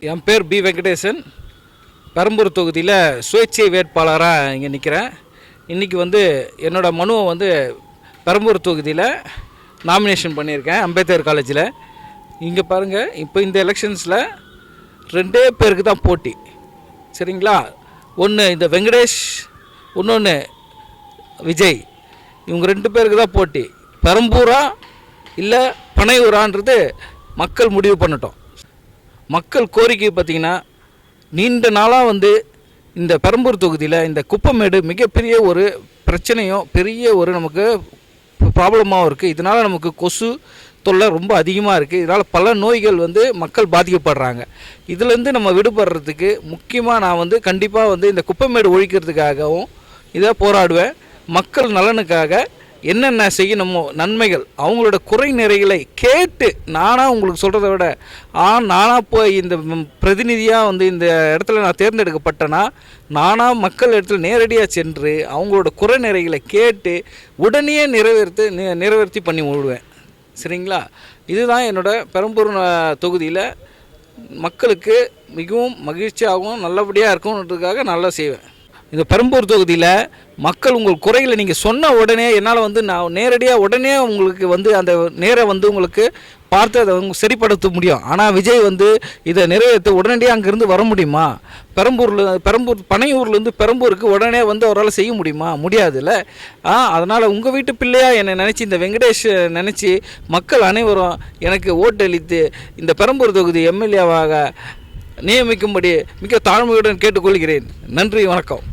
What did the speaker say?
என் பேர் பி வெங்கடேசன். பெரம்பூர் தொகுதியில் சுயேட்சை வேட்பாளராக இங்கே நிற்கிறேன். இன்றைக்கி என்னோடய மனுவை பெரம்பூர் தொகுதியில் நாமினேஷன் பண்ணியிருக்கேன், அம்பேத்கர் காலேஜில். இங்கே பாருங்கள், இப்போ இந்த எலெக்ஷன்ஸில் 2 பேருக்கு தான் போட்டி, சரிங்களா? ஒன்று இந்த வெங்கடேஷ், இன்னொன்று விஜய். இவங்க 2 பேருக்கு தான் போட்டி. பெரம்பூரா இல்லை பனையூரான்றது மக்கள் முடிவு பண்ணட்டும். மக்கள் கோரிக்கை பார்த்திங்கன்னா, நீண்ட நாளாக இந்த பெரம்பூர் தொகுதியில் இந்த குப்பமேடு மிகப்பெரிய ஒரு பிரச்சனையும் பெரிய ஒரு நமக்கு ப்ராப்ளமாகவும் இருக்குது. இதனால் நமக்கு கொசு தொல்லை ரொம்ப அதிகமாக இருக்குது. இதனால் பல நோய்கள் மக்கள் பாதிக்கப்படுறாங்க. இதுலேருந்து நம்ம விடுபடுறதுக்கு முக்கியமாக நான் கண்டிப்பாக இந்த குப்பமேடு ஒழிக்கிறதுக்காகவும் இதை போராடுவேன். மக்கள் நலனுக்காக என்னென்ன செய்யணுமோ நன்மைகள், அவங்களோட குறை நிறைகளை கேட்டு நானாக உங்களுக்கு சொல்கிறத விட நானாக போய் இந்த பிரதிநிதியாக இந்த இடத்துல நான் தேர்ந்தெடுக்கப்பட்டேன்னா நானாக மக்கள் இடத்துல நேரடியாக சென்று அவங்களோட குறை நிறைகளை கேட்டு உடனே நிறைவேற்றி பண்ணி விடுவேன், சரிங்களா? இதுதான் என்னோடய பெரம்பூர் தொகுதியில் மக்களுக்கு மிகவும் மகிழ்ச்சியாகவும் நல்லபடியாக இருக்கும்ன்றதுக்காக நல்லா செய்வேன். இந்த பெரம்பூர் தொகுதியில் மக்கள் உங்கள் குறைகளை நீங்கள் சொன்ன உடனே என்னால் நான் நேரடியாக உடனே உங்களுக்கு அந்த நேரம் உங்களுக்கு பார்த்து அதை சரிப்படுத்த முடியும். ஆனால் விஜய் இதை நிறைவேற்ற உடனடியாக அங்கேருந்து வர முடியுமா? பெரம்பூர் பனையூர்லேருந்து பெரம்பூருக்கு உடனே அவரால் செய்ய முடியுமா? முடியாதுல்ல. அதனால் உங்கள் வீட்டு பிள்ளையாக என்னை நினச்சி, இந்த வெங்கடேஷ் நினச்சி மக்கள் அனைவரும் எனக்கு ஓட்டளித்து இந்த பெரம்பூர் தொகுதி எம்எல்ஏவாக நியமிக்கும்படி மிக தாழ்மையுடன் கேட்டுக்கொள்கிறேன். நன்றி, வணக்கம்.